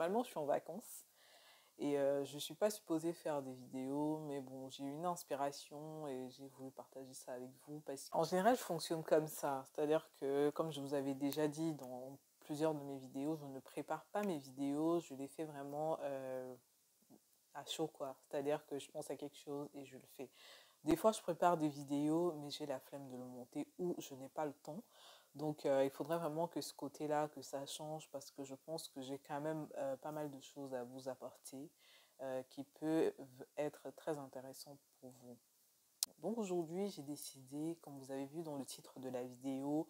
normalement, je suis en vacances et je ne suis pas supposée faire des vidéos, mais bon, j'ai eu une inspiration et j'ai voulu partager ça avec vous parce qu'en général, je fonctionne comme ça. C'est-à-dire que, comme je vous avais déjà dit dans plusieurs de mes vidéos, je ne prépare pas mes vidéos, je les fais vraiment à chaud, quoi. C'est-à-dire que je pense à quelque chose et je le fais. Des fois, je prépare des vidéos, mais j'ai la flemme de le monter ou je n'ai pas le temps. Donc, il faudrait vraiment que ce côté-là, que ça change parce que je pense que j'ai quand même pas mal de choses à vous apporter qui peuvent être très intéressantes pour vous. Donc, aujourd'hui, j'ai décidé, comme vous avez vu dans le titre de la vidéo,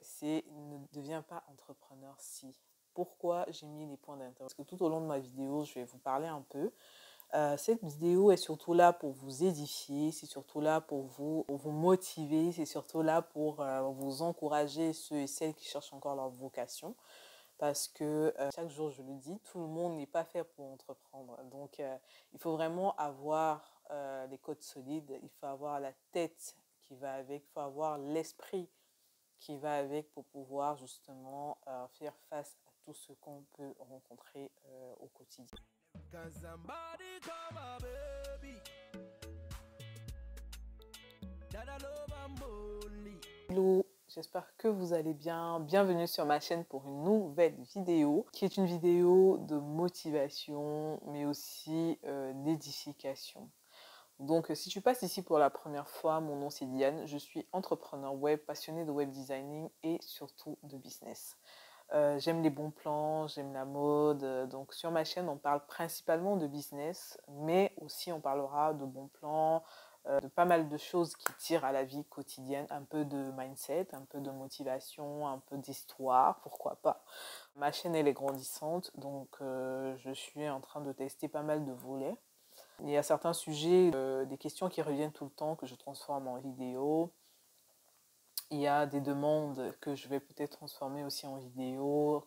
c'est ne deviens pas entrepreneur si. Pourquoi j'ai mis les points d'intérêt? Parce que tout au long de ma vidéo, je vais vous parler un peu. Cette vidéo est surtout là pour vous édifier, c'est surtout là pour vous motiver, c'est surtout là pour vous encourager, ceux et celles qui cherchent encore leur vocation. Parce que chaque jour, je le dis, tout le monde n'est pas fait pour entreprendre. Donc, il faut vraiment avoir les côtes solides, il faut avoir la tête qui va avec, il faut avoir l'esprit qui va avec pour pouvoir justement faire face à tout ce qu'on peut rencontrer au quotidien. Hello, j'espère que vous allez bien. Bienvenue sur ma chaîne pour une nouvelle vidéo qui est une vidéo de motivation mais aussi d'édification. Donc si tu passes ici pour la première fois, mon nom c'est Diane, je suis entrepreneur web, passionnée de web designing et surtout de business. J'aime les bons plans, j'aime la mode. Donc sur ma chaîne, on parle principalement de business, mais aussi on parlera de bons plans, de pas mal de choses qui tirent à la vie quotidienne, un peu de mindset, un peu de motivation, un peu d'histoire, pourquoi pas. Ma chaîne, elle est grandissante, donc je suis en train de tester pas mal de volets. Il y a certains sujets, des questions qui reviennent tout le temps que je transforme en vidéo. Il y a des demandes que je vais peut-être transformer aussi en vidéo,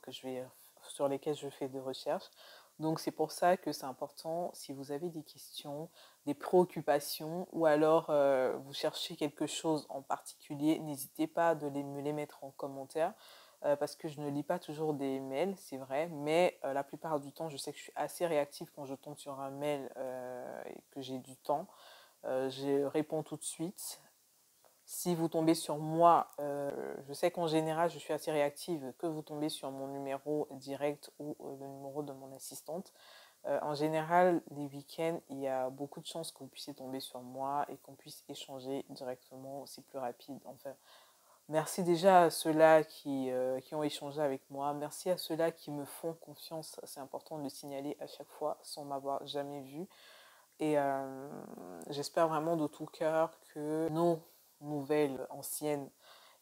sur lesquelles je fais des recherches. Donc c'est pour ça que c'est important, si vous avez des questions, des préoccupations, ou alors vous cherchez quelque chose en particulier, n'hésitez pas de me les mettre en commentaire, parce que je ne lis pas toujours des mails, c'est vrai, mais la plupart du temps, je sais que je suis assez réactive quand je tombe sur un mail et que j'ai du temps. Je réponds tout de suite. Si vous tombez sur moi, je sais qu'en général, je suis assez réactive, que vous tombez sur mon numéro direct ou le numéro de mon assistante. En général, les week-ends, il y a beaucoup de chances que vous puissiez tomber sur moi et qu'on puisse échanger directement, c'est plus rapide. Enfin, merci déjà à ceux-là qui ont échangé avec moi. Merci à ceux-là qui me font confiance. C'est important de le signaler à chaque fois sans m'avoir jamais vu. Et j'espère vraiment de tout cœur que nos nouvelles, anciennes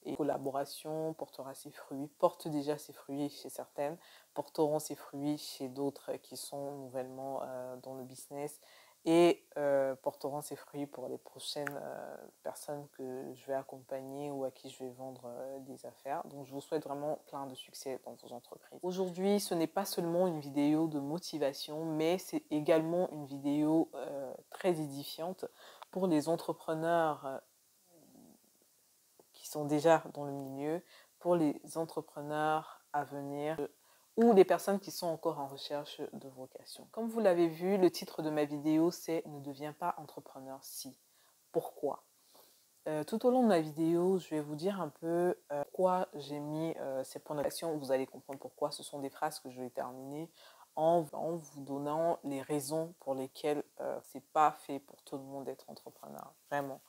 et collaborations portera ses fruits, portent déjà ses fruits chez certaines, porteront ses fruits chez d'autres qui sont nouvellement dans le business et porteront ses fruits pour les prochaines personnes que je vais accompagner ou à qui je vais vendre des affaires. Donc je vous souhaite vraiment plein de succès dans vos entreprises. Aujourd'hui, ce n'est pas seulement une vidéo de motivation, mais c'est également une vidéo très édifiante pour les entrepreneurs qui sont déjà dans le milieu, pour les entrepreneurs à venir ou les personnes qui sont encore en recherche de vocation. Comme vous l'avez vu, le titre de ma vidéo, c'est « Ne deviens pas entrepreneur si ». Pourquoi? Tout au long de ma vidéo, je vais vous dire un peu pourquoi j'ai mis ces points d'action. Vous allez comprendre pourquoi. Ce sont des phrases que je vais terminer en vous donnant les raisons pour lesquelles c'est pas fait pour tout le monde d'être entrepreneur. Vraiment.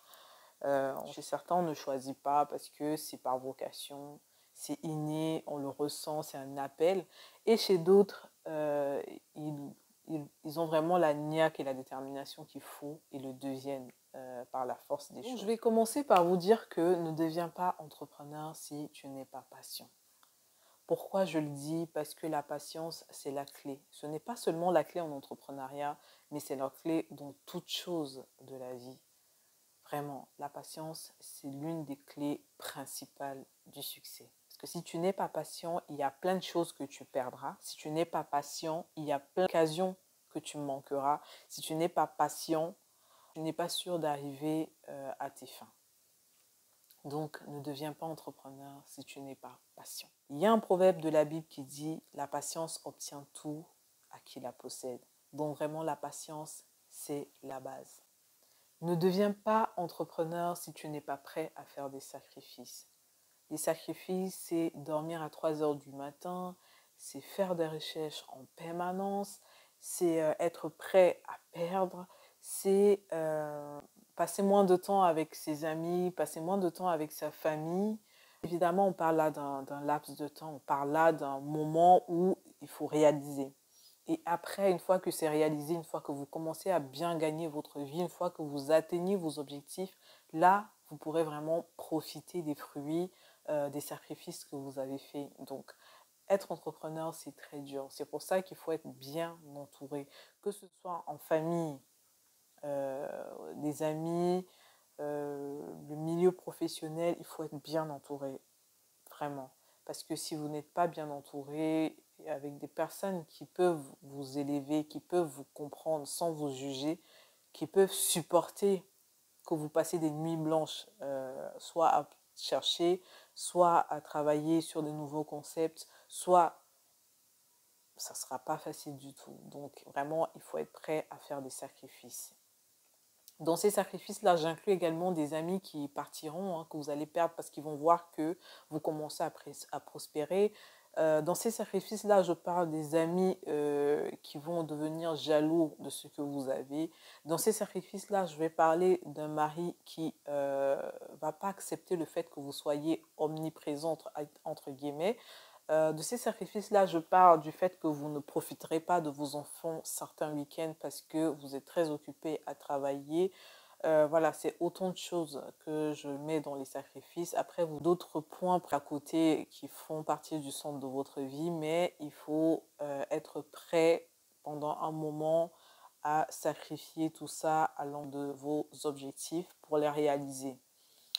Chez certains, on ne choisit pas parce que c'est par vocation, c'est inné, on le ressent, c'est un appel. Et chez d'autres, ils ont vraiment la niaque et la détermination qu'il faut et le deviennent par la force des choses. Je vais commencer par vous dire que ne deviens pas entrepreneur si tu n'es pas patient. Pourquoi je le dis? Parce que la patience, c'est la clé. Ce n'est pas seulement la clé en entrepreneuriat, mais c'est la clé dans toute chose de la vie. Vraiment, la patience, c'est l'une des clés principales du succès. Parce que si tu n'es pas patient, il y a plein de choses que tu perdras. Si tu n'es pas patient, il y a plein d'occasions que tu manqueras. Si tu n'es pas patient, tu n'es pas sûr d'arriver à tes fins. Donc, ne deviens pas entrepreneur si tu n'es pas patient. Il y a un proverbe de la Bible qui dit « La patience obtient tout à qui la possède ». Donc, vraiment, la patience, c'est la base. Ne deviens pas entrepreneur si tu n'es pas prêt à faire des sacrifices. Les sacrifices, c'est dormir à 3 heures du matin, c'est faire des recherches en permanence, c'est être prêt à perdre, c'est passer moins de temps avec ses amis, passer moins de temps avec sa famille. Évidemment, on parle là d'un laps de temps, on parle là d'un moment où il faut réaliser. Et après, une fois que c'est réalisé, une fois que vous commencez à bien gagner votre vie, une fois que vous atteignez vos objectifs, là, vous pourrez vraiment profiter des fruits, des sacrifices que vous avez faits. Donc, être entrepreneur, c'est très dur. C'est pour ça qu'il faut être bien entouré, que ce soit en famille, des amis, le milieu professionnel, il faut être bien entouré, vraiment. Parce que si vous n'êtes pas bien entouré, avec des personnes qui peuvent vous élever, qui peuvent vous comprendre sans vous juger, qui peuvent supporter que vous passez des nuits blanches, soit à chercher, soit à travailler sur de nouveaux concepts, soit ça ne sera pas facile du tout. Donc vraiment, il faut être prêt à faire des sacrifices. Dans ces sacrifices-là, j'inclus également des amis qui partiront, hein, que vous allez perdre parce qu'ils vont voir que vous commencez à prospérer. Dans ces sacrifices-là, je parle des amis qui vont devenir jaloux de ce que vous avez. Dans ces sacrifices-là, je vais parler d'un mari qui va pas accepter le fait que vous soyez omniprésente, entre guillemets. De ces sacrifices-là, je parle du fait que vous ne profiterez pas de vos enfants certains week-ends parce que vous êtes très occupé à travailler. Voilà, c'est autant de choses que je mets dans les sacrifices. Après, vous d'autres points à côté qui font partie du centre de votre vie, mais il faut être prêt pendant un moment à sacrifier tout ça allant de vos objectifs pour les réaliser.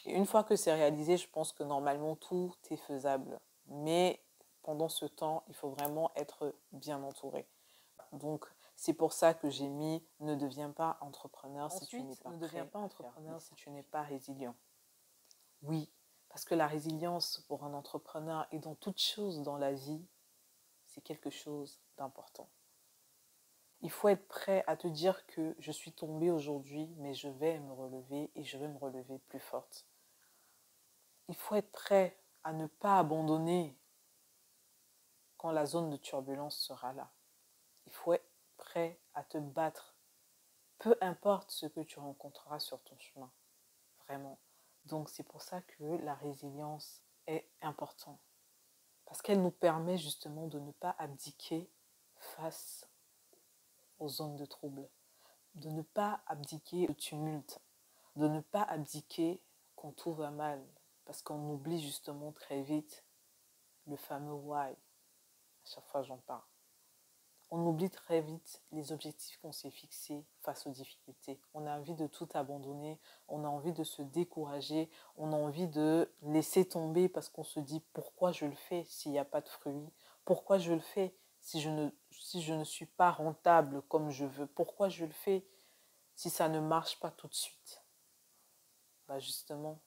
Et une fois que c'est réalisé, je pense que normalement tout est faisable. Mais pendant ce temps, il faut vraiment être bien entouré. Donc, c'est pour ça que j'ai mis « Ne deviens pas entrepreneur si tu n'es pas prêt. Ne deviens pas entrepreneur si tu n'es pas résilient ». Oui, parce que la résilience pour un entrepreneur et dans toute chose dans la vie, c'est quelque chose d'important. Il faut être prêt à te dire que je suis tombée aujourd'hui, mais je vais me relever et je vais me relever plus forte. Il faut être prêt à ne pas abandonner quand la zone de turbulence sera là. Il faut être prêt à te battre, peu importe ce que tu rencontreras sur ton chemin, vraiment. Donc c'est pour ça que la résilience est importante, parce qu'elle nous permet justement de ne pas abdiquer face aux zones de trouble, de ne pas abdiquer au tumulte, de ne pas abdiquer quand tout va mal, parce qu'on oublie justement très vite le fameux why. À chaque fois j'en parle. On oublie très vite les objectifs qu'on s'est fixés face aux difficultés. On a envie de tout abandonner, on a envie de se décourager, on a envie de laisser tomber parce qu'on se dit pourquoi je le fais s'il n'y a pas de fruits, pourquoi je le fais si je ne suis pas rentable comme je veux, pourquoi je le fais si ça ne marche pas tout de suite. Bah justement,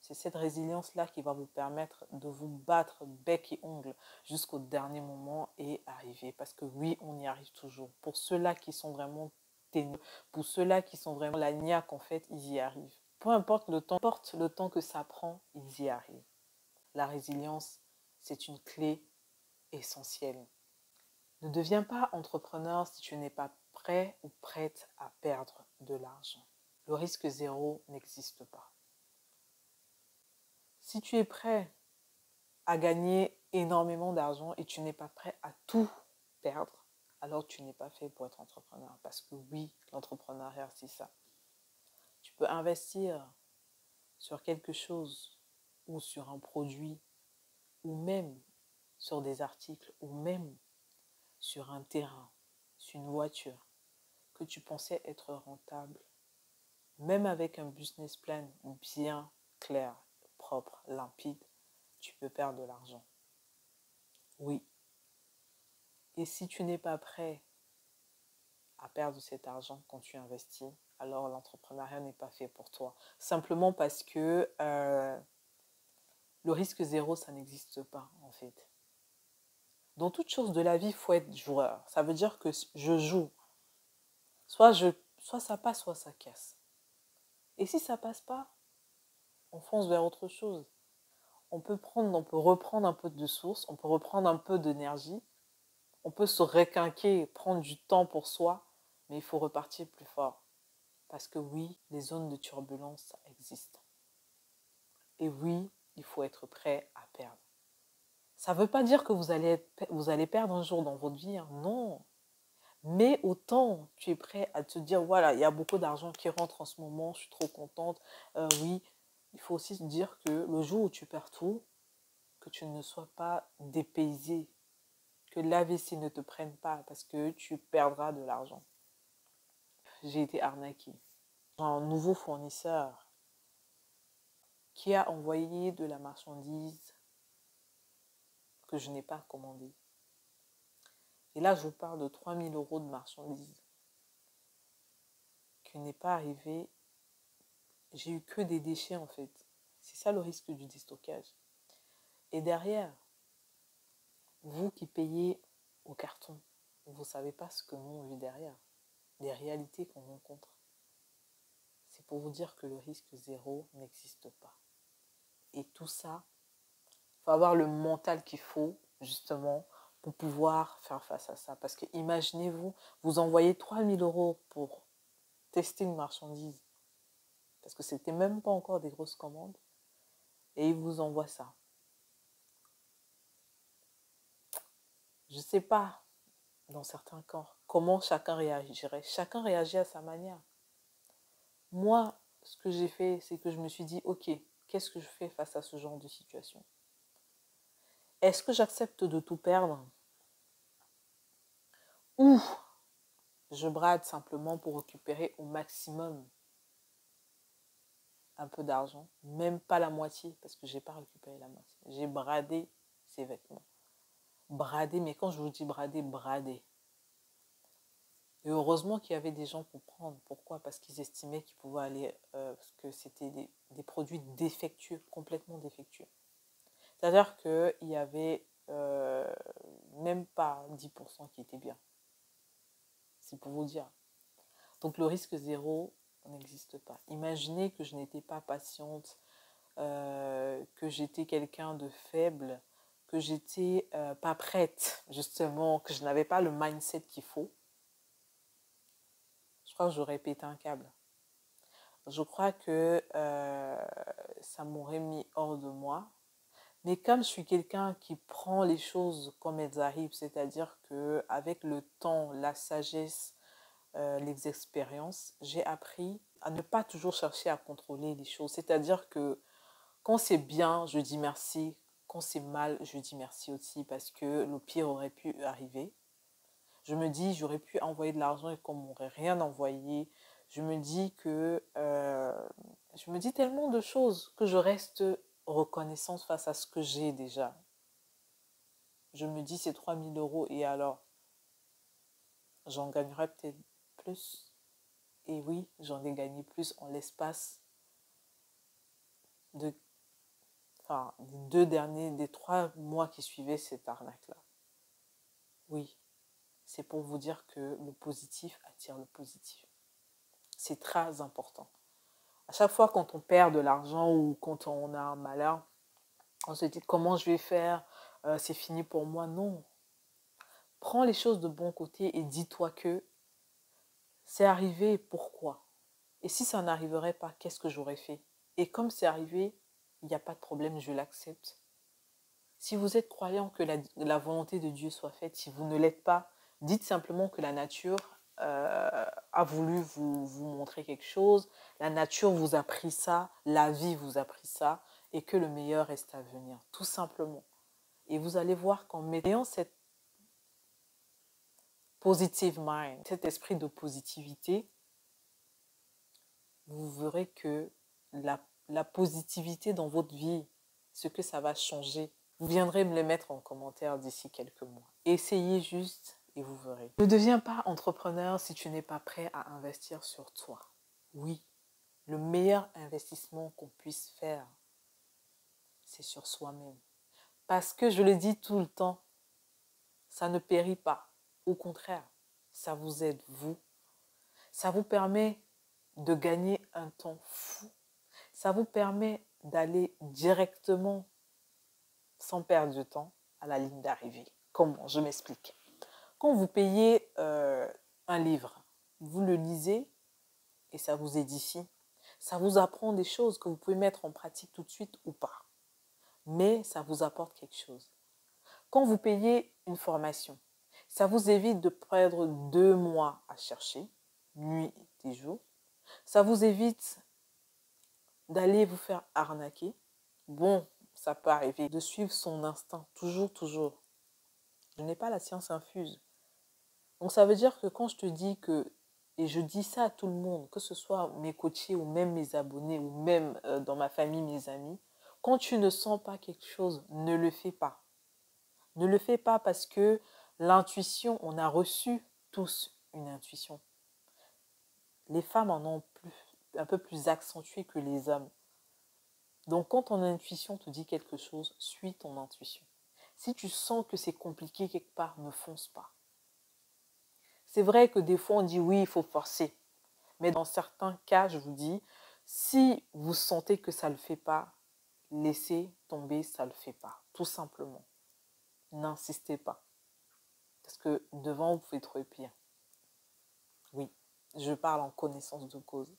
c'est cette résilience-là qui va vous permettre de vous battre bec et ongle jusqu'au dernier moment et arriver. Parce que oui, on y arrive toujours. Pour ceux-là qui sont vraiment ténèbres, pour ceux-là qui sont vraiment la niaque, en fait, ils y arrivent. Peu importe le temps que ça prend, ils y arrivent. La résilience, c'est une clé essentielle. Ne deviens pas entrepreneur si tu n'es pas prêt ou prête à perdre de l'argent. Le risque zéro n'existe pas. Si tu es prêt à gagner énormément d'argent et tu n'es pas prêt à tout perdre, alors tu n'es pas fait pour être entrepreneur. Parce que oui, l'entrepreneuriat, c'est ça. Tu peux investir sur quelque chose ou sur un produit ou même sur des articles ou même sur un terrain, sur une voiture que tu pensais être rentable, même avec un business plan bien clair, propre, limpide, tu peux perdre de l'argent. Oui. Et si tu n'es pas prêt à perdre cet argent quand tu investis, alors l'entrepreneuriat n'est pas fait pour toi. Simplement parce que le risque zéro, ça n'existe pas, en fait. Dans toute chose de la vie, il faut être joueur. Ça veut dire que je joue. Soit ça passe, soit ça casse. Et si ça passe pas, on fonce vers autre chose. On peut reprendre un peu de source, on peut reprendre un peu d'énergie, on peut se requinquer, prendre du temps pour soi, mais il faut repartir plus fort. Parce que oui, les zones de turbulence, ça existe. Et oui, il faut être prêt à perdre. Ça ne veut pas dire que vous allez perdre un jour dans votre vie, hein. Non. Mais autant tu es prêt à te dire, voilà, il y a beaucoup d'argent qui rentre en ce moment, je suis trop contente. Oui, il faut aussi se dire que le jour où tu perds tout, que tu ne sois pas dépaysé, que l'AVC ne te prenne pas parce que tu perdras de l'argent. J'ai été arnaquée. Un nouveau fournisseur qui a envoyé de la marchandise que je n'ai pas commandée. Et là, je vous parle de 3 000 € de marchandises qui n'est pas arrivée. J'ai eu que des déchets en fait. C'est ça le risque du déstockage. Et derrière, vous qui payez au carton, vous ne savez pas ce que nous on vit derrière, les réalités qu'on rencontre. C'est pour vous dire que le risque zéro n'existe pas. Et tout ça, il faut avoir le mental qu'il faut justement pour pouvoir faire face à ça. Parce que imaginez-vous, vous envoyez 3 000 € pour tester une marchandise, parce que c'était même pas encore des grosses commandes, et ils vous envoient ça. Je ne sais pas, dans certains cas, comment chacun réagirait. Chacun réagit à sa manière. Moi, ce que j'ai fait, c'est que je me suis dit, ok, qu'est-ce que je fais face à ce genre de situation? Est-ce que j'accepte de tout perdre? Ou je brade simplement pour récupérer au maximum un peu d'argent, même pas la moitié, parce que je n'ai pas récupéré la moitié. J'ai bradé ces vêtements. Bradé, mais quand je vous dis bradé, bradé. Et heureusement qu'il y avait des gens pour prendre. Pourquoi? Parce qu'ils estimaient qu'ils pouvaient aller, parce que c'était des produits défectueux, complètement défectueux. C'est-à-dire qu'il y avait même pas 10% qui étaient bien. C'est pour vous dire. Donc le risque zéro n'existe pas. Imaginez que je n'étais pas patiente, que j'étais quelqu'un de faible, que j'étais pas prête, justement, que je n'avais pas le mindset qu'il faut. Je crois que j'aurais pété un câble. Je crois que ça m'aurait mis hors de moi. Mais comme je suis quelqu'un qui prend les choses comme elles arrivent, c'est-à-dire qu'avec le temps, la sagesse, les expériences, j'ai appris à ne pas toujours chercher à contrôler les choses. C'est-à-dire que quand c'est bien, je dis merci. Quand c'est mal, je dis merci aussi parce que le pire aurait pu arriver. Je me dis, j'aurais pu envoyer de l'argent et qu'on m'aurait rien envoyé. Je me dis je me dis tellement de choses que je reste reconnaissante face à ce que j'ai déjà. Je me dis, c'est 3 000 € et alors, j'en gagnerai peut-être plus. Et oui, j'en ai gagné plus en l'espace de, des 3 mois qui suivaient cette arnaque-là. Oui, c'est pour vous dire que le positif attire le positif. C'est très important. À chaque fois quand on perd de l'argent ou quand on a un malheur, on se dit comment je vais faire, c'est fini pour moi. Non. Prends les choses de bon côté et dis-toi que c'est arrivé, pourquoi? Et si ça n'arriverait pas, qu'est-ce que j'aurais fait? Et comme c'est arrivé, il n'y a pas de problème, je l'accepte. Si vous êtes croyant que la volonté de Dieu soit faite, si vous ne l'êtes pas, dites simplement que la nature a voulu vous montrer quelque chose, la nature vous a pris ça, la vie vous a pris ça, et que le meilleur reste à venir, tout simplement. Et vous allez voir qu'en mettant cette positive mind, cet esprit de positivité, vous verrez que la positivité dans votre vie, ce que ça va changer, vous viendrez me les mettre en commentaire d'ici quelques mois. Essayez juste et vous verrez. Ne deviens pas entrepreneur si tu n'es pas prêt à investir sur toi. Oui, le meilleur investissement qu'on puisse faire, c'est sur soi-même. Parce que je le dis tout le temps, ça ne périt pas. Au contraire, ça vous aide, vous. Ça vous permet de gagner un temps fou. Ça vous permet d'aller directement, sans perdre de temps, à la ligne d'arrivée. Comment? Je m'explique. Quand vous payez un livre, vous le lisez et ça vous édifie. Ça vous apprend des choses que vous pouvez mettre en pratique tout de suite ou pas. Mais ça vous apporte quelque chose. Quand vous payez une formation, ça vous évite de perdre 2 mois à chercher, nuit et jour. Ça vous évite d'aller vous faire arnaquer. Bon, ça peut arriver de suivre son instinct, toujours, toujours. Je n'ai pas la science infuse. Donc ça veut dire que quand je te dis que, et je dis ça à tout le monde, que ce soit mes coachés ou même mes abonnés ou même dans ma famille, mes amis, quand tu ne sens pas quelque chose, ne le fais pas. Ne le fais pas parce que l'intuition, on a reçu tous une intuition. Les femmes en ont un peu plus accentué que les hommes. Donc quand ton intuition te dit quelque chose, suis ton intuition. Si tu sens que c'est compliqué quelque part, ne fonce pas. C'est vrai que des fois on dit oui, il faut forcer. Mais dans certains cas, je vous dis, si vous sentez que ça ne le fait pas, laissez tomber, ça ne le fait pas. Tout simplement. N'insistez pas. Parce que devant, vous pouvez trouver pire. Oui, je parle en connaissance de cause.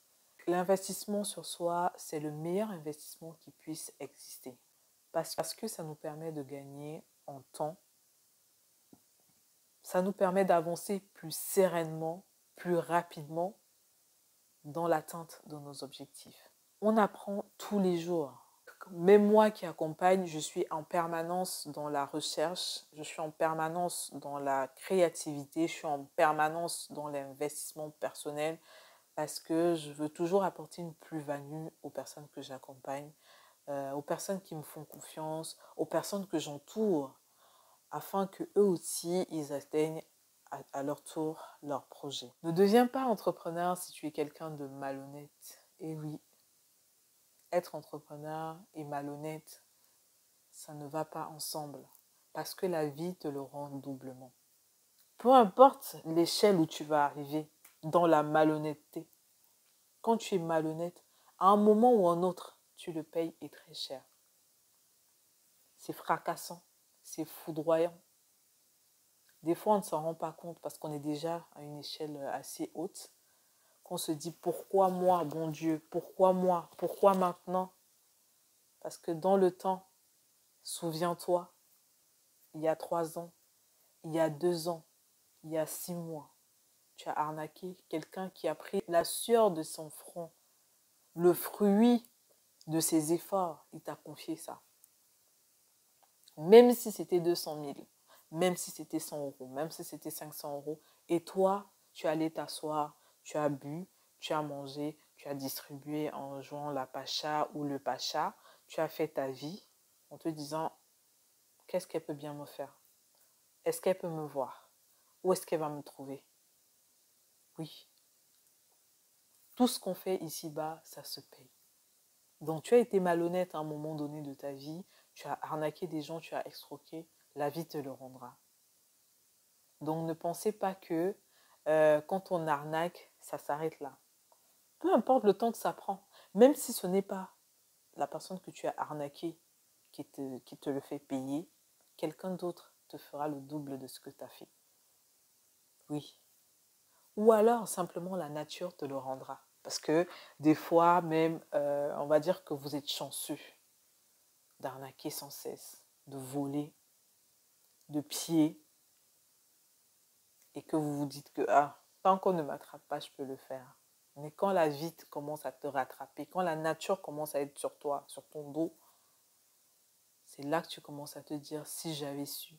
L'investissement sur soi, c'est le meilleur investissement qui puisse exister. Parce que ça nous permet de gagner en temps. Ça nous permet d'avancer plus sereinement, plus rapidement dans l'atteinte de nos objectifs. On apprend tous les jours. Même moi qui accompagne, je suis en permanence dans la recherche, je suis en permanence dans la créativité, je suis en permanence dans l'investissement personnel parce que je veux toujours apporter une plus-value aux personnes que j'accompagne, aux personnes qui me font confiance, aux personnes que j'entoure, afin que eux aussi, ils atteignent à leur tour leur projet. Ne deviens pas entrepreneur si tu es quelqu'un de malhonnête. Et oui, être entrepreneur et malhonnête, ça ne va pas ensemble parce que la vie te le rend doublement. Peu importe l'échelle où tu vas arriver dans la malhonnêteté, quand tu es malhonnête, à un moment ou un autre, tu le payes et très cher. C'est fracassant, c'est foudroyant. Des fois, on ne s'en rend pas compte parce qu'on est déjà à une échelle assez haute, qu'on se dit pourquoi moi, bon Dieu, pourquoi moi, pourquoi maintenant? Parce que dans le temps, souviens-toi, il y a 3 ans, il y a 2 ans, il y a 6 mois, tu as arnaqué quelqu'un qui a pris la sueur de son front, le fruit de ses efforts, il t'a confié ça. Même si c'était 200 000, même si c'était 100 euros, même si c'était 500 euros, et toi, tu es allé t'asseoir, tu as bu, tu as mangé, tu as distribué en jouant la pacha ou le pacha, tu as fait ta vie en te disant, qu'est-ce qu'elle peut bien me faire? Est-ce qu'elle peut me voir? Où est-ce qu'elle va me trouver? Oui. Tout ce qu'on fait ici-bas, ça se paye. Donc tu as été malhonnête à un moment donné de ta vie, tu as arnaqué des gens, tu as escroqué, la vie te le rendra. Donc ne pensez pas que quand on arnaque, ça s'arrête là. Peu importe le temps que ça prend, même si ce n'est pas la personne que tu as arnaquée qui te le fait payer, quelqu'un d'autre te fera le double de ce que tu as fait. Oui. Ou alors simplement la nature te le rendra. Parce que des fois même, on va dire que vous êtes chanceux d'arnaquer sans cesse, de voler, de piller, et que vous vous dites que tant qu'on ne m'attrape pas, je peux le faire. Mais quand la vie commence à te rattraper, quand la nature commence à être sur toi, sur ton dos, c'est là que tu commences à te dire, si j'avais su,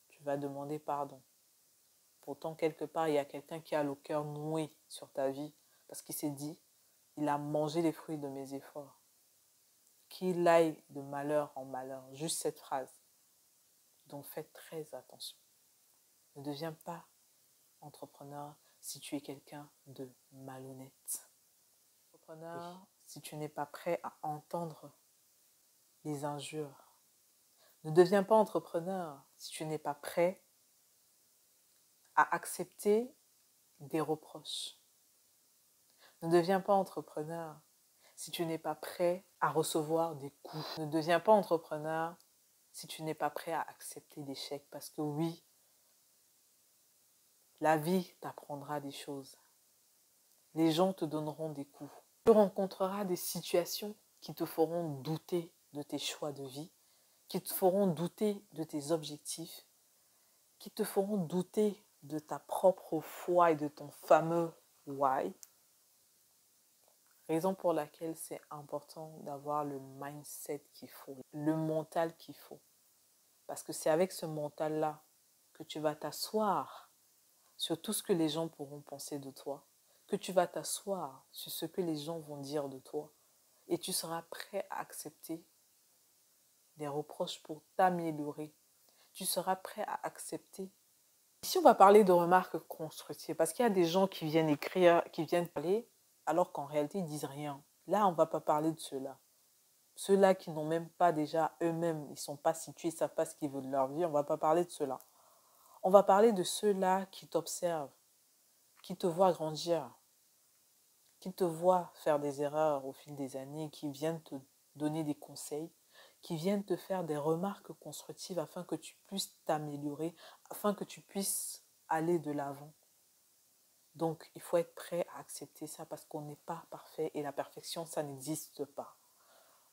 tu vas demander pardon. Pourtant, quelque part, il y a quelqu'un qui a le cœur noué sur ta vie parce qu'il s'est dit, il a mangé les fruits de mes efforts. Qu'il aille de malheur en malheur, juste cette phrase. Donc faites très attention. Ne deviens pas entrepreneur si tu es quelqu'un de malhonnête. Entrepreneur, si tu n'es pas prêt à entendre les injures. Ne deviens pas entrepreneur si tu n'es pas prêt à accepter des reproches. Ne deviens pas entrepreneur si tu n'es pas prêt à recevoir des coups. Ne deviens pas entrepreneur si tu n'es pas prêt à accepter l'échec. Parce que oui, la vie t'apprendra des choses. Les gens te donneront des coups. Tu rencontreras des situations qui te feront douter de tes choix de vie, qui te feront douter de tes objectifs, qui te feront douter de ta propre foi et de ton fameux why. Raison pour laquelle c'est important d'avoir le mindset qu'il faut, le mental qu'il faut. Parce que c'est avec ce mental-là que tu vas t'asseoir sur tout ce que les gens pourront penser de toi, que tu vas t'asseoir sur ce que les gens vont dire de toi, et tu seras prêt à accepter des reproches pour t'améliorer. Tu seras prêt à accepter. Ici, on va parler de remarques constructives, parce qu'il y a des gens qui viennent écrire, qui viennent parler, alors qu'en réalité, ils disent rien. Là, on ne va pas parler de ceux-là. Ceux-là qui n'ont même pas déjà eux-mêmes, ils ne sont pas situés, ils ne savent pas ce qu'ils veulent de leur vie, on ne va pas parler de ceux-là. On va parler de ceux-là qui t'observent, qui te voient grandir, qui te voient faire des erreurs au fil des années, qui viennent te donner des conseils, qui viennent te faire des remarques constructives afin que tu puisses t'améliorer, afin que tu puisses aller de l'avant. Donc, il faut être prêt à accepter ça parce qu'on n'est pas parfait et la perfection, ça n'existe pas.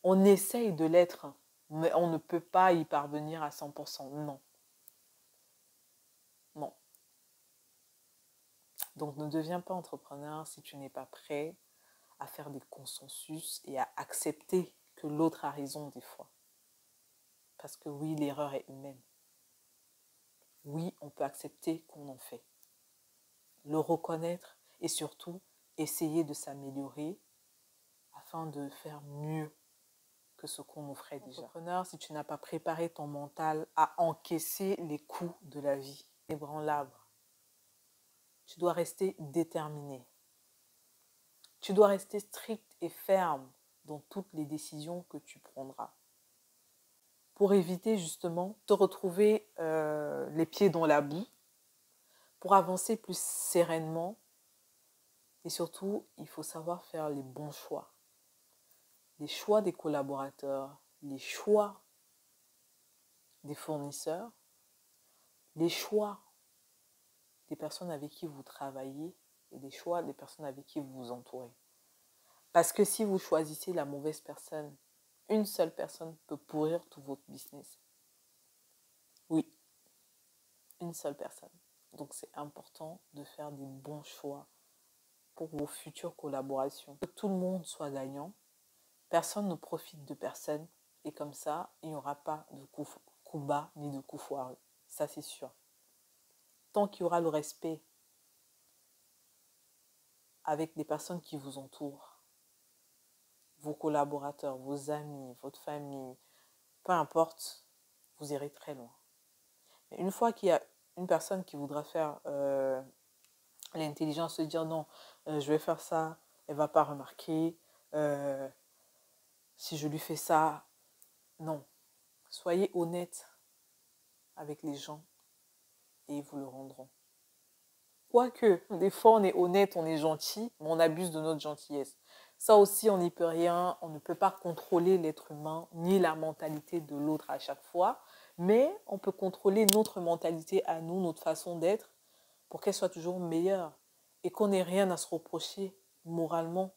On essaye de l'être, mais on ne peut pas y parvenir à 100%. Non. Non. Donc, ne deviens pas entrepreneur si tu n'es pas prêt à faire des consensus et à accepter que l'autre a raison des fois. Parce que oui, l'erreur est humaine. Oui, on peut accepter qu'on en fait. Le reconnaître et surtout essayer de s'améliorer afin de faire mieux que ce qu'on offrait déjà. Entrepreneur, si tu n'as pas préparé ton mental à encaisser les coups de la vie, ébranlable, tu dois rester déterminé. Tu dois rester strict et ferme dans toutes les décisions que tu prendras. Pour éviter justement de te retrouver les pieds dans la boue, pour avancer plus sereinement. Et surtout, il faut savoir faire les bons choix. Les choix des collaborateurs, les choix des fournisseurs, les choix des personnes avec qui vous travaillez et les choix des personnes avec qui vous vous entourez. Parce que si vous choisissez la mauvaise personne, une seule personne peut pourrir tout votre business. Oui, une seule personne. Donc c'est important de faire des bons choix pour vos futures collaborations. Que tout le monde soit gagnant, personne ne profite de personne et comme ça, il n'y aura pas de coup bas ni de coup foireux. Ça, c'est sûr. Tant qu'il y aura le respect avec les personnes qui vous entourent, vos collaborateurs, vos amis, votre famille, peu importe, vous irez très loin. Mais une fois qu'il y a une personne qui voudra faire l'intelligence, se dire non, je vais faire ça, elle ne va pas remarquer, si je lui fais ça, non. Soyez honnête avec les gens et ils vous le rendront. Quoique, des fois on est honnête, on est gentil, mais on abuse de notre gentillesse. Ça aussi, on n'y peut rien, on ne peut pas contrôler l'être humain, ni la mentalité de l'autre à chaque fois, mais on peut contrôler notre mentalité à nous, notre façon d'être, pour qu'elle soit toujours meilleure et qu'on n'ait rien à se reprocher moralement.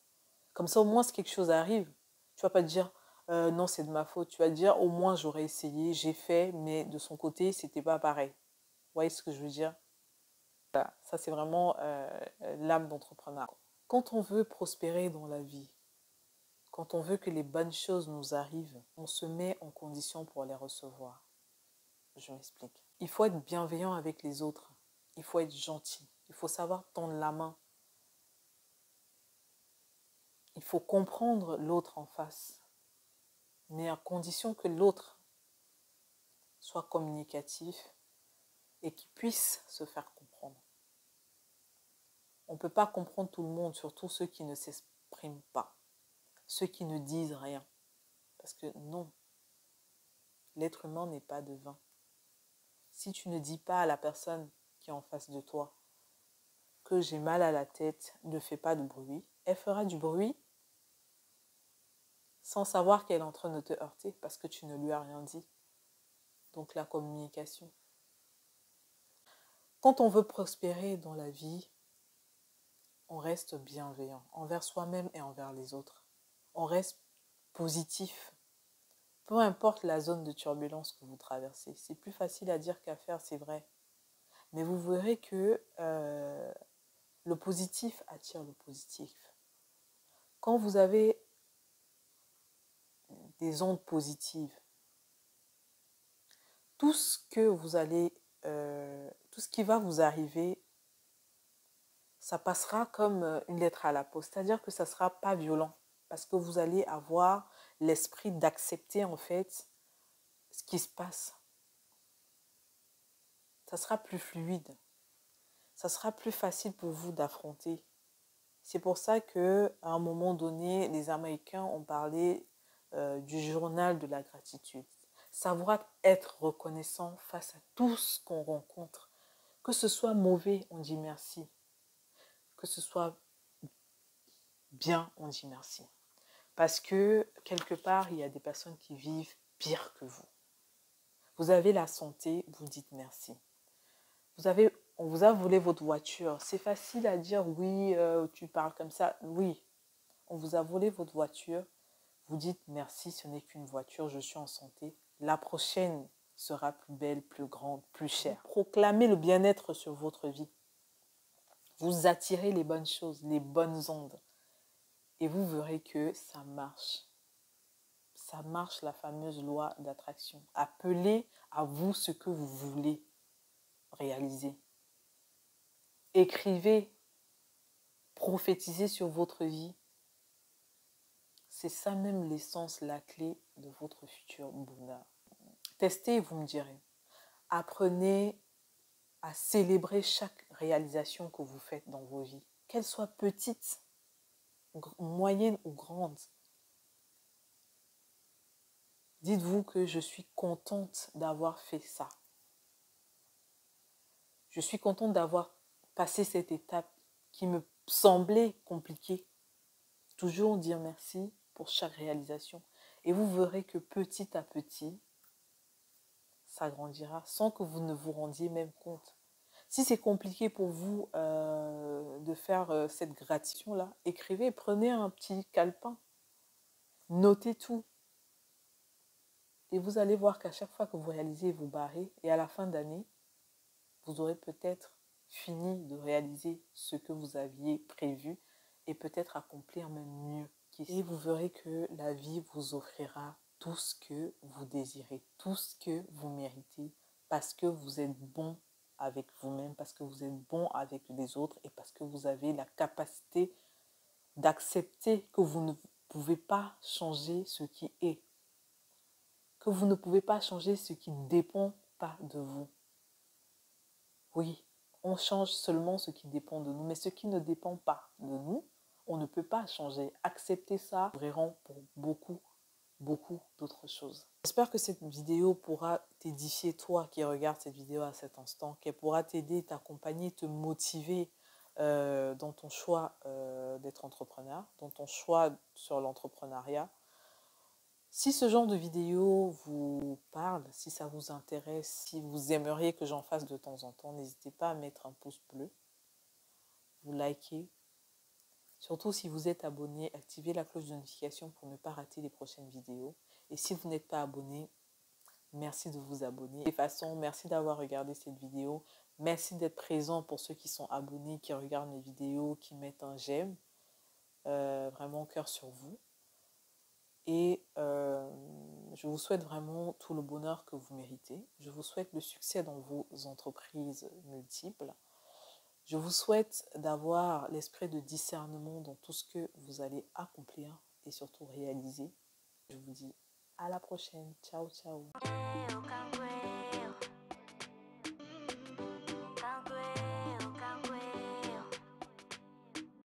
Comme ça, au moins, si quelque chose arrive, tu ne vas pas te dire non, c'est de ma faute. Tu vas te dire au moins, j'aurais essayé, j'ai fait, mais de son côté, c'était pas pareil. Vous voyez ce que je veux dire? Voilà. Ça, c'est vraiment l'âme d'entrepreneur. Quand on veut prospérer dans la vie, quand on veut que les bonnes choses nous arrivent, on se met en condition pour les recevoir. Je m'explique. Il faut être bienveillant avec les autres. Il faut être gentil. Il faut savoir tendre la main. Il faut comprendre l'autre en face. Mais à condition que l'autre soit communicatif et qu'il puisse se faire comprendre. On ne peut pas comprendre tout le monde, surtout ceux qui ne s'expriment pas, ceux qui ne disent rien. Parce que non, l'être humain n'est pas devin. Si tu ne dis pas à la personne qui est en face de toi que j'ai mal à la tête, ne fais pas de bruit, elle fera du bruit sans savoir qu'elle est en train de te heurter parce que tu ne lui as rien dit. Donc la communication. Quand on veut prospérer dans la vie, on reste bienveillant envers soi-même et envers les autres. On reste positif. Peu importe la zone de turbulence que vous traversez. C'est plus facile à dire qu'à faire, c'est vrai. Mais vous verrez que le positif attire le positif. Quand vous avez des ondes positives, tout ce qui va vous arriver, ça passera comme une lettre à la poste. C'est-à-dire que ça ne sera pas violent. Parce que vous allez avoir l'esprit d'accepter en fait ce qui se passe. Ça sera plus fluide. Ça sera plus facile pour vous d'affronter. C'est pour ça qu'à un moment donné, les Américains ont parlé du journal de la gratitude. Savoir être reconnaissant face à tout ce qu'on rencontre. Que ce soit mauvais, on dit merci. Que ce soit bien, on dit merci. Parce que quelque part, il y a des personnes qui vivent pire que vous. Vous avez la santé, vous dites merci. On vous a volé votre voiture. C'est facile à dire, oui, tu parles comme ça. Oui, on vous a volé votre voiture. Vous dites merci, ce n'est qu'une voiture, je suis en santé. La prochaine sera plus belle, plus grande, plus chère. Proclamez le bien-être sur votre vie. Vous attirez les bonnes choses, les bonnes ondes. Et vous verrez que ça marche. Ça marche, la fameuse loi d'attraction. Appelez à vous ce que vous voulez réaliser. Écrivez, prophétisez sur votre vie. C'est ça même l'essence, la clé de votre futur bonheur. Testez et vous me direz. Apprenez à célébrer chaque réalisation que vous faites dans vos vies. Qu'elle soit petite, moyenne ou grande. Dites-vous que je suis contente d'avoir fait ça. Je suis contente d'avoir passé cette étape qui me semblait compliquée. Toujours dire merci pour chaque réalisation. Et vous verrez que petit à petit, ça grandira sans que vous ne vous rendiez même compte. Si c'est compliqué pour vous de faire cette gratitude-là, écrivez, prenez un petit calepin, notez tout. Et vous allez voir qu'à chaque fois que vous réalisez, vous barrez. Et à la fin d'année, vous aurez peut-être fini de réaliser ce que vous aviez prévu et peut-être accomplir même mieux. Et vous verrez que la vie vous offrira tout ce que vous désirez, tout ce que vous méritez, parce que vous êtes bon avec vous-même, parce que vous êtes bon avec les autres et parce que vous avez la capacité d'accepter que vous ne pouvez pas changer ce qui est, que vous ne pouvez pas changer ce qui ne dépend pas de vous. Oui, on change seulement ce qui dépend de nous, mais ce qui ne dépend pas de nous, on ne peut pas changer. Accepter ça, vraiment pour beaucoup d'autres choses. J'espère que cette vidéo pourra t'édifier, toi qui regardes cette vidéo à cet instant, qu'elle pourra t'aider, t'accompagner, te motiver dans ton choix d'être entrepreneur, dans ton choix sur l'entrepreneuriat. Si ce genre de vidéo vous parle, si ça vous intéresse, si vous aimeriez que j'en fasse de temps en temps, n'hésitez pas à mettre un pouce bleu, vous likez. Surtout si vous êtes abonné, activez la cloche de notification pour ne pas rater les prochaines vidéos. Et si vous n'êtes pas abonné, merci de vous abonner. De toute façon, merci d'avoir regardé cette vidéo. Merci d'être présent pour ceux qui sont abonnés, qui regardent mes vidéos, qui mettent un j'aime. Vraiment cœur sur vous. Et je vous souhaite vraiment tout le bonheur que vous méritez. Je vous souhaite le succès dans vos entreprises multiples. Je vous souhaite d'avoir l'esprit de discernement dans tout ce que vous allez accomplir et surtout réaliser. Je vous dis à la prochaine. Ciao, ciao.